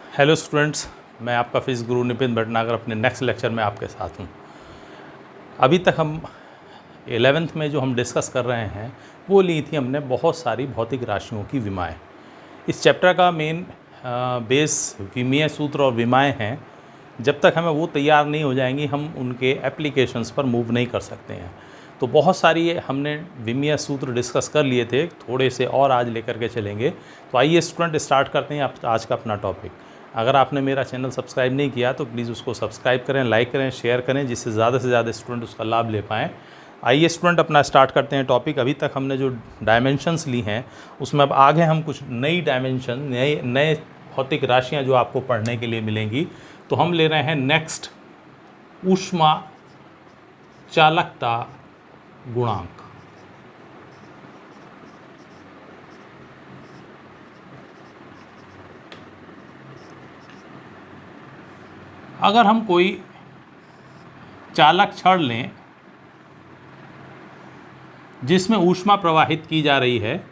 Hello students, मैं आपका physics गुरु नितिन भटनागर अपने नेक्स्ट लेक्चर में आपके साथ हूँ। अभी तक हम 11th में जो हम डिस्कस कर रहे हैं वो ली थी हमने बहुत सारी भौतिक राशियों की विमाएँ। इस चैप्टर का मेन बेस विमीय सूत्र और विमाएँ हैं। जब तक हमें वो तैयार नहीं हो जाएंगी हम उनके एप्लीकेशंस पर मूव नहीं कर सकते हैं। तो बहुत सारी हमने विमीय सूत्र डिस्कस कर लिए थे, थोड़े से और आज लेकर के चलेंगे। तो आइए स्टूडेंट स्टार्ट करते हैं आज का अपना टॉपिक। अगर आपने मेरा चैनल सब्सक्राइब नहीं किया तो प्लीज़ उसको सब्सक्राइब करें, लाइक करें, शेयर करें, जिससे ज़्यादा से ज़्यादा स्टूडेंट उसका लाभ ले पाएँ। आइए स्टूडेंट अपना स्टार्ट करते हैं टॉपिक। अभी तक हमने जो डायमेंशंस ली हैं उसमें अब आगे हम कुछ नई डायमेंशन, नए भौतिक राशियाँ जो आपको पढ़ने के लिए मिलेंगी। तो हम ले रहे हैं नेक्स्ट ऊष्मा चालकता गुणांक। अगर हम कोई चालक छड़ लें जिसमें ऊष्मा प्रवाहित की जा रही है,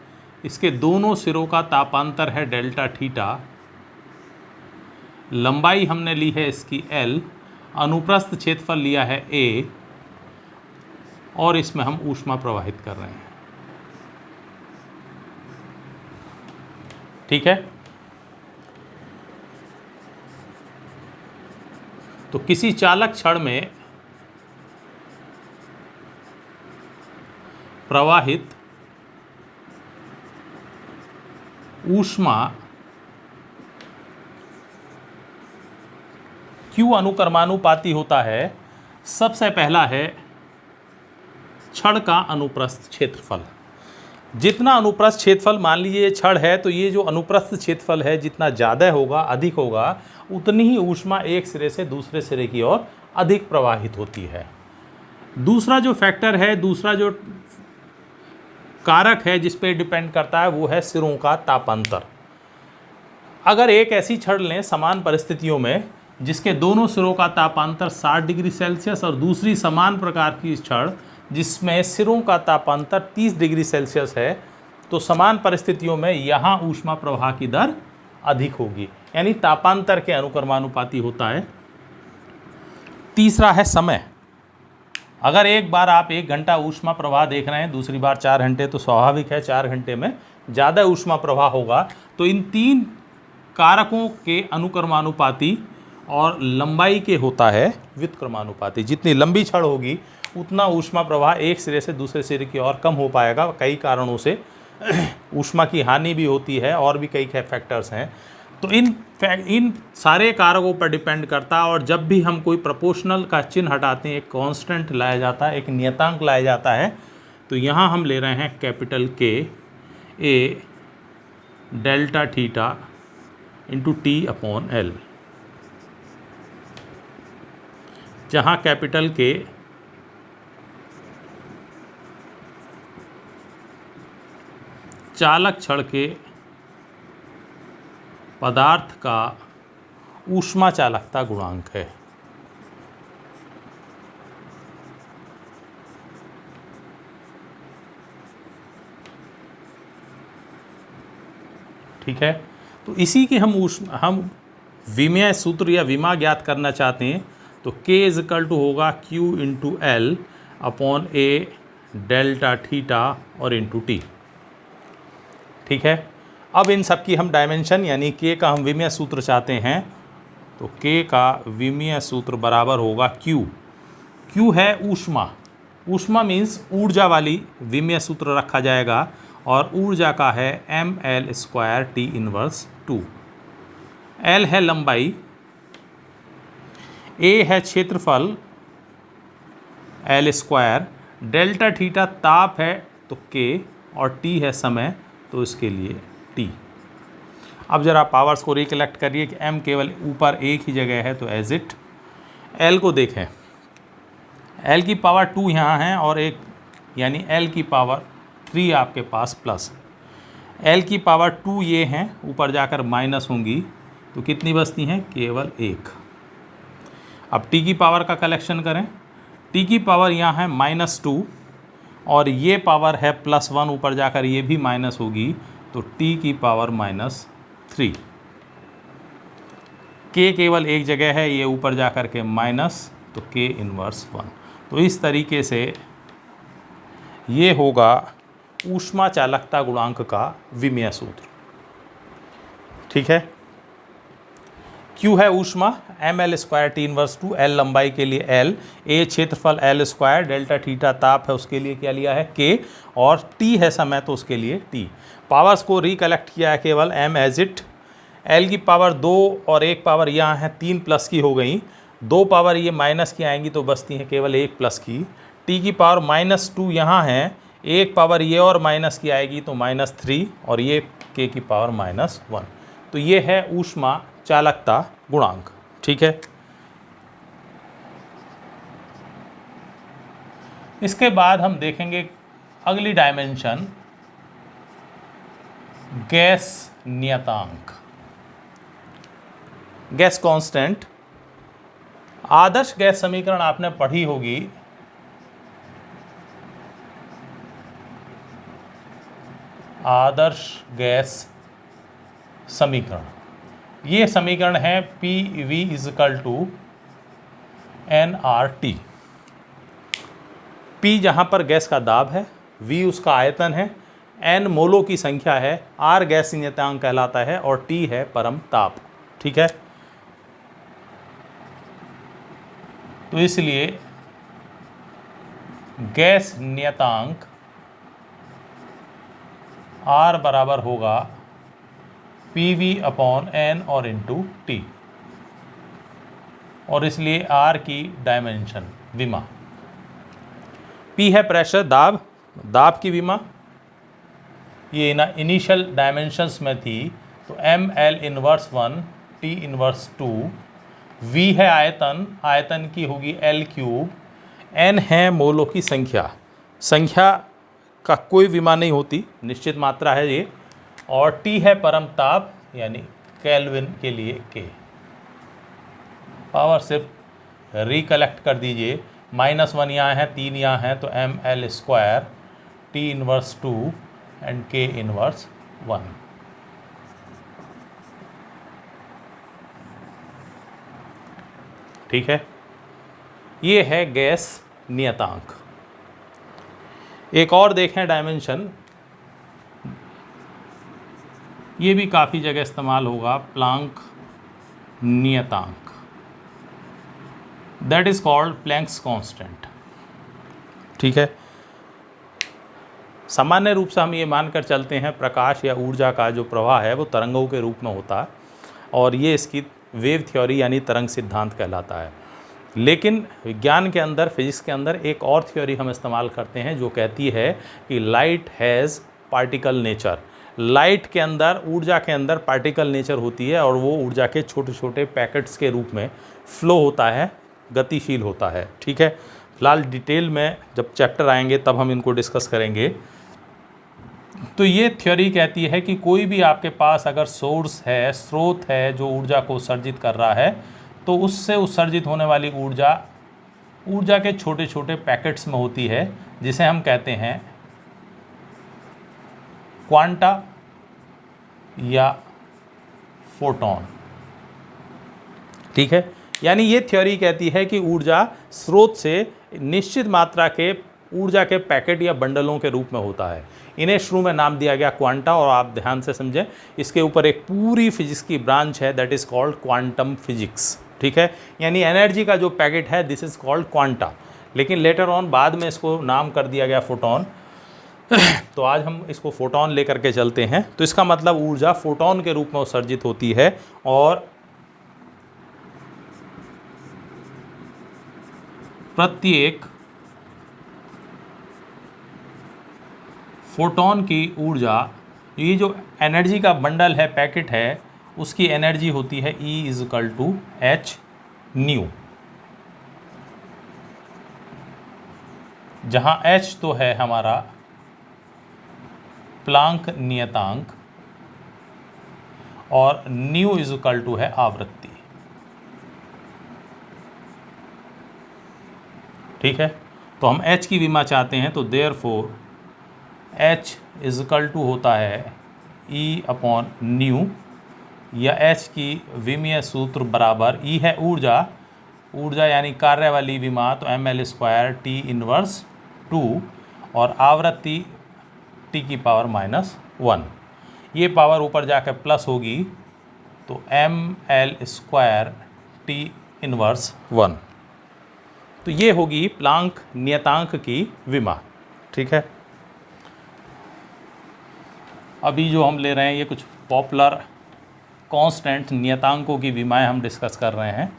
इसके दोनों सिरों का तापांतर है डेल्टा थीटा, लंबाई हमने ली है इसकी L, अनुप्रस्थ क्षेत्रफल लिया है A और इसमें हम ऊष्मा प्रवाहित कर रहे हैं। ठीक है, तो किसी चालक छड़ में प्रवाहित ऊष्मा Q अनुक्रमानुपाती होता है। सबसे पहला है छड़ का अनुप्रस्थ क्षेत्रफल। जितना अनुप्रस्थ क्षेत्रफल, मान लीजिए ये छड़ है तो ये जो अनुप्रस्थ क्षेत्रफल है जितना ज़्यादा होगा, अधिक होगा, उतनी ही ऊष्मा एक सिरे से दूसरे सिरे की ओर अधिक प्रवाहित होती है। दूसरा जो फैक्टर है, दूसरा जो कारक है जिस पे डिपेंड करता है वो है सिरों का तापांतर। अगर एक ऐसी छड़ लें समान परिस्थितियों में जिसके दोनों सिरों का तापांतर 60 डिग्री सेल्सियस और दूसरी समान प्रकार की छड़ जिसमें सिरों का तापांतर 30 डिग्री सेल्सियस है, तो समान परिस्थितियों में यहाँ ऊष्मा प्रवाह की दर अधिक होगी, यानी तापांतर के अनुक्रमानुपाती होता है। तीसरा है समय। अगर एक बार आप 1 घंटा ऊष्मा प्रवाह देख रहे हैं, दूसरी बार 4 घंटे, तो स्वाभाविक है 4 घंटे में ज़्यादा ऊष्मा प्रवाह होगा। तो इन तीन कारकों के अनुक्रमानुपाती और लंबाई के होता है व्युत्क्रमानुपाती। जितनी लंबी छड़ होगी उतना ऊष्मा प्रवाह एक सिरे से दूसरे सिरे की ओर कम हो पाएगा। कई कारणों से ऊष्मा की हानि भी होती है और भी कई फैक्टर्स हैं। तो इन सारे कारकों पर डिपेंड करता है। और जब भी हम कोई प्रोपोर्शनल का चिन्ह हटाते हैं, एक कांस्टेंट लाया जाता है, एक नियतांक लाया जाता है, तो यहाँ हम ले रहे हैं capital K A delta theta into T upon L, जहाँ कैपिटल के चालक छड़ के पदार्थ का ऊष्मा चालकता गुणांक है। ठीक है, तो इसी के हम विमीय सूत्र या विमा ज्ञात करना चाहते हैं। तो K = होगा Q इंटू एल अपॉन ए डेल्टा थीटा और इंटू टी। ठीक है, अब इन सब की हम डायमेंशन यानी K का हम विमीय सूत्र चाहते हैं। तो K का विमीय सूत्र बराबर होगा Q। Q है ऊष्मा। ऊष्मा मीन्स ऊर्जा वाली विमीय सूत्र रखा जाएगा और ऊर्जा का है mL² T इनवर्स 2। L है लंबाई, A है क्षेत्रफल L², डेल्टा थीटा ताप है तो K और T है समय तो इसके लिए T। अब जरा पावर्स को रिकलेक्ट करिए कि M केवल ऊपर एक ही जगह है तो एज इट। L को देखें, L की पावर 2 यहाँ है और एक यानी L की पावर 3 आपके पास प्लस। L की पावर 2 ये हैं, ऊपर जाकर माइनस होंगी तो कितनी बचती हैं? केवल 1। अब T की पावर का कलेक्शन करें। T की पावर यहाँ है -2 और ये पावर है +1, ऊपर जाकर ये भी माइनस होगी तो T की पावर -3। k केवल एक जगह है, ये ऊपर जा कर के माइनस, तो k इनवर्स 1। तो इस तरीके से ये होगा ऊष्मा चालकता गुणांक का विमेय सूत्र। ठीक है। Q है ऊष्मा, ml² T इनवर्स 2, L लंबाई के लिए L, A क्षेत्रफल L², डेल्टा थीटा ताप है उसके लिए क्या लिया है K, और T है समय तो उसके लिए T। पावर्स को रिकलेक्ट किया है केवल m एज इट। L की पावर 2 और एक पावर यहाँ है 3 प्लस की हो गई, 2 पावर ये माइनस की आएंगी तो बचती हैं केवल 1 प्लस की। T की पावर -2 यहाँ है, एक पावर ये और माइनस की आएगी तो -3, और ये K की पावर -1। तो ये है ऊष्मा चालकता गुणांक। ठीक है। इसके बाद हम देखेंगे अगली डायमेंशन, गैस नियतांक, गैस कांस्टेंट। आदर्श गैस समीकरण आपने पढ़ी होगी। आदर्श गैस समीकरण, ये समीकरण है PV = nRT। P जहाँ पर गैस का दाब है, V उसका आयतन है, N मोलों की संख्या है, R गैस नियतांक कहलाता है, और T है परम ताप। ठीक है। तो इसलिए गैस नियतांक R बराबर होगा PV/N और इंटू T, और इसलिए R की डायमेंशन विमा, P है प्रेशर दाब, दाब की विमा ये ना इनिशियल डायमेंशंस में थी, तो ml inverse 1 T inverse 2, V है आयतन, आयतन की होगी L³, N है मोलों की संख्या, संख्या का कोई विमा नहीं होती, निश्चित मात्रा है ये, और T है परम ताप यानी केल्विन के लिए K। पावर सिर्फ रिकलेक्ट कर दीजिए, -1 यहाँ है, 3 यहाँ है, तो ml² T inverse 2 and K inverse 1। ठीक है। ये है गैस नियतांक। एक और देखें डायमेंशन, ये भी काफ़ी जगह इस्तेमाल होगा, प्लांक नियतांक, that is called Planck's constant. ठीक है। सामान्य रूप से हम ये मानकर चलते हैं प्रकाश या ऊर्जा का जो प्रवाह है वो तरंगों के रूप में होता है, और ये इसकी वेव थ्योरी यानी तरंग सिद्धांत कहलाता है। लेकिन विज्ञान के अंदर, फिजिक्स के अंदर एक और थ्योरी हम इस्तेमाल करते हैं जो कहती है कि light has particle nature. Light के अंदर, ऊर्जा के अंदर पार्टिकल नेचर होती है, और वो ऊर्जा के छोटे छोटे पैकेट्स के रूप में फ्लो होता है, गतिशील होता है। ठीक है। फिलहाल डिटेल में जब चैप्टर आएंगे तब हम इनको डिस्कस करेंगे। तो ये थ्योरी कहती है कि कोई भी आपके पास अगर सोर्स है, स्रोत है जो ऊर्जा को उत्सर्जित कर रहा है, तो उससे उत्सर्जित होने वाली ऊर्जा ऊर्जा के छोटे छोटे पैकेट्स में होती है, जिसे हम कहते हैं क्वांटा या फोटॉन। ठीक है। यानी ये थ्योरी कहती है कि ऊर्जा स्रोत से निश्चित मात्रा के ऊर्जा के पैकेट या बंडलों के रूप में होता है। इन्हें शुरू में नाम दिया गया क्वांटा, और आप ध्यान से समझें, इसके ऊपर एक पूरी फिजिक्स की ब्रांच है, that is called quantum physics. ठीक है। यानी एनर्जी का जो पैकेट है, दिस इज़ कॉल्ड क्वांटा, लेकिन लेटर ऑन बाद में इसको नाम कर दिया गया फोटॉन। तो आज हम इसको फोटॉन लेकर के चलते हैं। तो इसका मतलब ऊर्जा फोटॉन के रूप में उत्सर्जित होती है, और प्रत्येक फोटॉन की ऊर्जा, ये जो एनर्जी का बंडल है, पैकेट है, उसकी एनर्जी होती है E = h², जहाँ h तो है हमारा प्लांक नियतांक, और ν है आवृत्ति। ठीक है। तो हम h की विमा चाहते हैं, तो देयरफॉर h = होता है E/ν, या H की विमीय सूत्र बराबर E है ऊर्जा यानी कार्य वाली विमा, तो ml² T इनवर्स 2 और आवृत्ति T⁻⁻1। ये पावर ऊपर जाकर प्लस होगी तो ml² T इनवर्स 1। तो ये होगी प्लांक नियतांक की विमा। ठीक है, अभी जो हम ले रहे हैं ये कुछ पॉपुलर कांस्टेंट नियतांकों की विमाएं हम डिस्कस कर रहे हैं।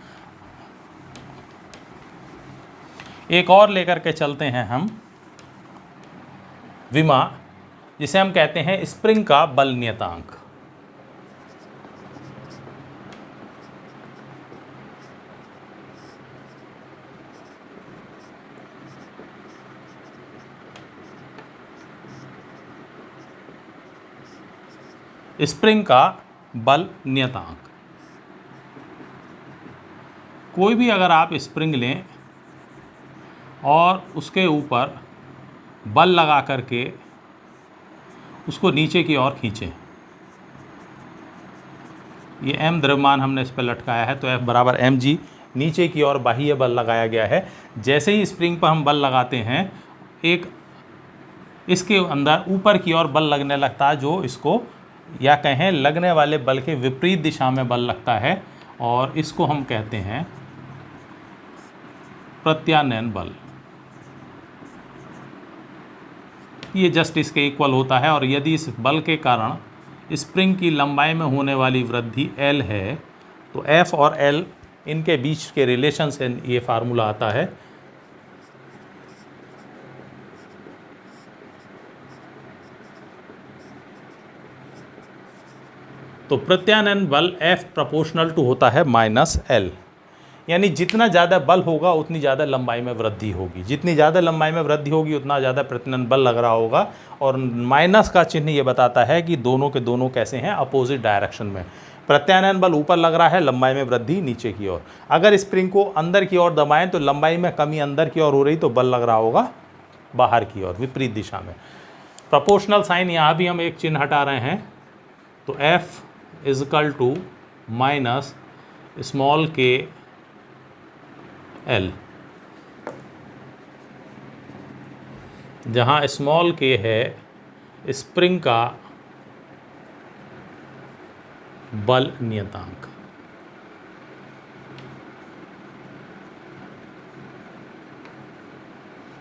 एक और लेकर के चलते हैं हम विमा, जिसे हम कहते हैं स्प्रिंग का बल नियतांक। स्प्रिंग का बल नियतांक, कोई भी अगर आप स्प्रिंग लें और उसके ऊपर बल लगा करके उसको नीचे की ओर खींचें, ये m द्रव्यमान हमने इस पर लटकाया है, तो F बराबर mg, नीचे की ओर बाह्य बल लगाया गया है। जैसे ही स्प्रिंग पर हम बल लगाते हैं, एक इसके अंदर ऊपर की ओर बल लगने लगता है, जो इसको या कहें लगने वाले बल के विपरीत दिशा में बल लगता है, और इसको हम कहते हैं प्रत्यानयन बल। ये जस्ट इसके इक्वल होता है। और यदि इस बल के कारण स्प्रिंग की लंबाई में होने वाली वृद्धि L है, तो F और L इनके बीच के रिलेशन से ये फार्मूला आता है। तो प्रत्यानयन बल F प्रोपोर्शनल टू होता है -L, यानी जितना ज़्यादा बल होगा उतनी ज़्यादा लंबाई में वृद्धि होगी, जितनी ज़्यादा लंबाई में वृद्धि होगी उतना ज़्यादा प्रत्यानयन बल लग रहा होगा। और माइनस का चिन्ह ये बताता है कि दोनों के दोनों कैसे हैं, अपोजिट डायरेक्शन में। प्रत्यानयन बल ऊपर लग रहा है, लंबाई में वृद्धि नीचे की ओर। अगर स्प्रिंग को अंदर की ओर दबाएं तो लंबाई में कमी अंदर की ओर हो रही, तो बल लग रहा होगा बाहर की ओर, विपरीत दिशा में। प्रोपोर्शनल साइन यहाँ भी हम एक चिन्ह हटा रहे हैं, तो F = minus small k L, जहाँ स्मॉल k है स्प्रिंग का बल नियतांक।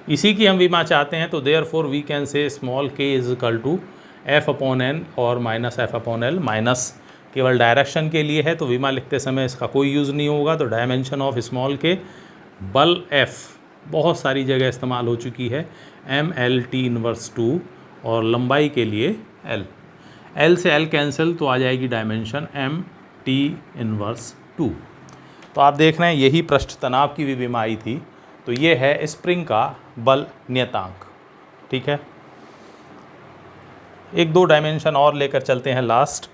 इसी की हम विमा चाहते हैं, तो therefore we can say small k = F/n और -F/L। माइनस केवल डायरेक्शन के लिए है, तो विमा लिखते समय इसका कोई यूज़ नहीं होगा। तो डायमेंशन ऑफ स्मॉल k, बल F बहुत सारी जगह इस्तेमाल हो चुकी है, ml T इनवर्स 2, और लंबाई के लिए L से L कैंसिल, तो आ जाएगी डायमेंशन m T इनवर्स 2। तो आप देख रहे हैं यही पृष्ठ तनाव की भी विमा आई थी। तो ये है स्प्रिंग का बल नियतांक। ठीक है, एक दो डायमेंशन और लेकर चलते हैं लास्ट।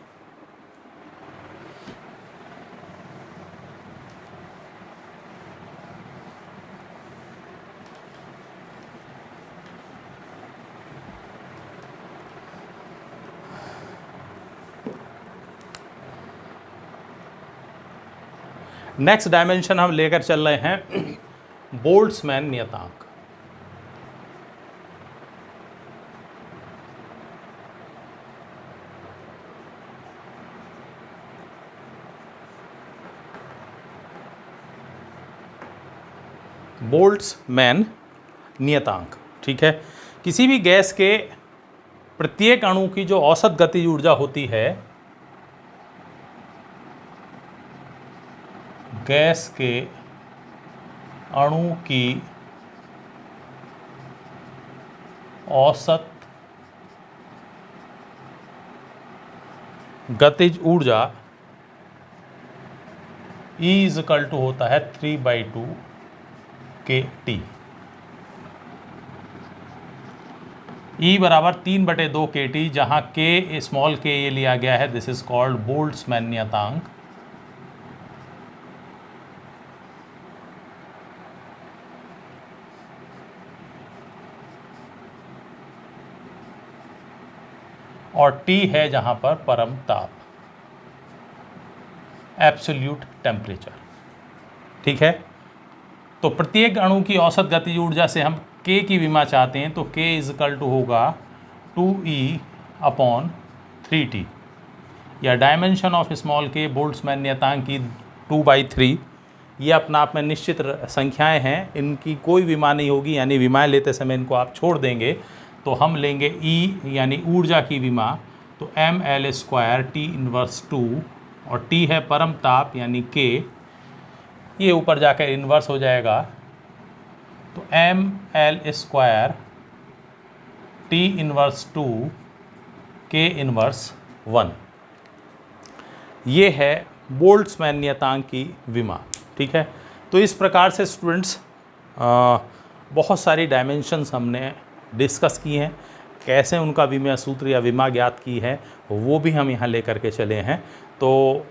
नेक्स्ट डायमेंशन हम लेकर चल रहे हैं बोल्ट्जमैन नियतांक। बोल्ट्जमैन नियतांक, ठीक है, किसी भी गैस के प्रत्येक अणु की जो औसत गतिज ऊर्जा होती है, गैस के अणु की औसत गतिज ऊर्जा E = होता है 3/2 kT। E बराबर 3/2 kT, जहाँ k स्मॉल k ये लिया गया है, दिस इज कॉल्ड बोल्ट्जमैन नियतांक। और T है जहाँ पर परम ताप। Absolute temperature. ठीक है, तो प्रत्येक अणु की औसत गतिज ऊर्जा से हम K की विमा चाहते हैं, तो K इजकल टू होगा 2E/3T, या dimension of small k Boltzmann नियतांक की 2/3। ये अपना आप में निश्चित संख्याएं हैं, इनकी कोई विमा नहीं होगी, यानी विमाएं लेते समय इनको आप छोड़ देंगे। तो हम लेंगे E यानी ऊर्जा की विमा, तो ml² T इनवर्स 2, और T है परम ताप यानी K, ये ऊपर जाकर इन्वर्स हो जाएगा, तो ml² T inverse 2 K inverse 1। ये है बोल्ट्जमैन नियतांक की विमा। ठीक है, तो इस प्रकार से स्टूडेंट्स बहुत सारी डायमेंशंस हमने डिस्कस की हैं, कैसे उनका विमा सूत्र या विमा ज्ञात की है वो भी हम यहाँ लेकर के चले हैं। तो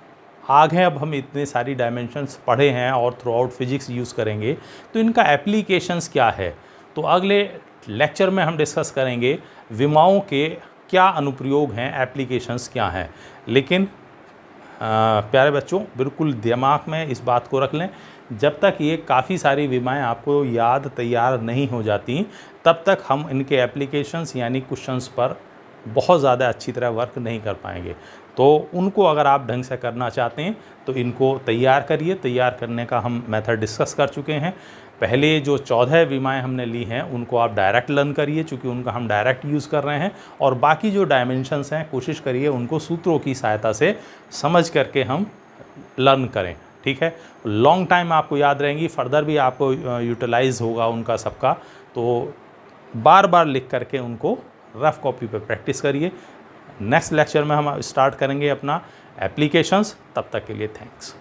आगे अब हम इतने सारी डायमेंशंस पढ़े हैं और थ्रू आउट फिजिक्स यूज़ करेंगे, तो इनका एप्लीकेशंस क्या है, तो अगले लेक्चर में हम डिस्कस करेंगे विमाओं के क्या अनुप्रयोग हैं, एप्लीकेशंस क्या हैं। लेकिन प्यारे बच्चों, बिल्कुल दिमाग में इस बात को रख लें, जब तक ये काफ़ी सारी विमाएं आपको याद तैयार नहीं हो जाती, तब तक हम इनके एप्लीकेशंस यानी क्वेश्चंस पर बहुत ज़्यादा अच्छी तरह वर्क नहीं कर पाएंगे। तो उनको अगर आप ढंग से करना चाहते हैं तो इनको तैयार करिए। तैयार करने का हम मेथड डिस्कस कर चुके हैं। पहले जो 14 विमाएं हमने ली हैं उनको आप डायरेक्ट लर्न करिए, चूँकि उनका हम डायरेक्ट यूज़ कर रहे हैं, और बाकी जो डायमेंशंस हैं कोशिश करिए उनको सूत्रों की सहायता से समझ करके हम लर्न करें। ठीक है, लॉन्ग टाइम आपको याद रहेंगी, फर्दर भी आपको यूटिलाइज़ होगा उनका सबका। तो बार बार लिख करके उनको रफ कॉपी पे प्रैक्टिस करिए। नेक्स्ट लेक्चर में हम स्टार्ट करेंगे अपना एप्लीकेशंस। तब तक के लिए थैंक्स।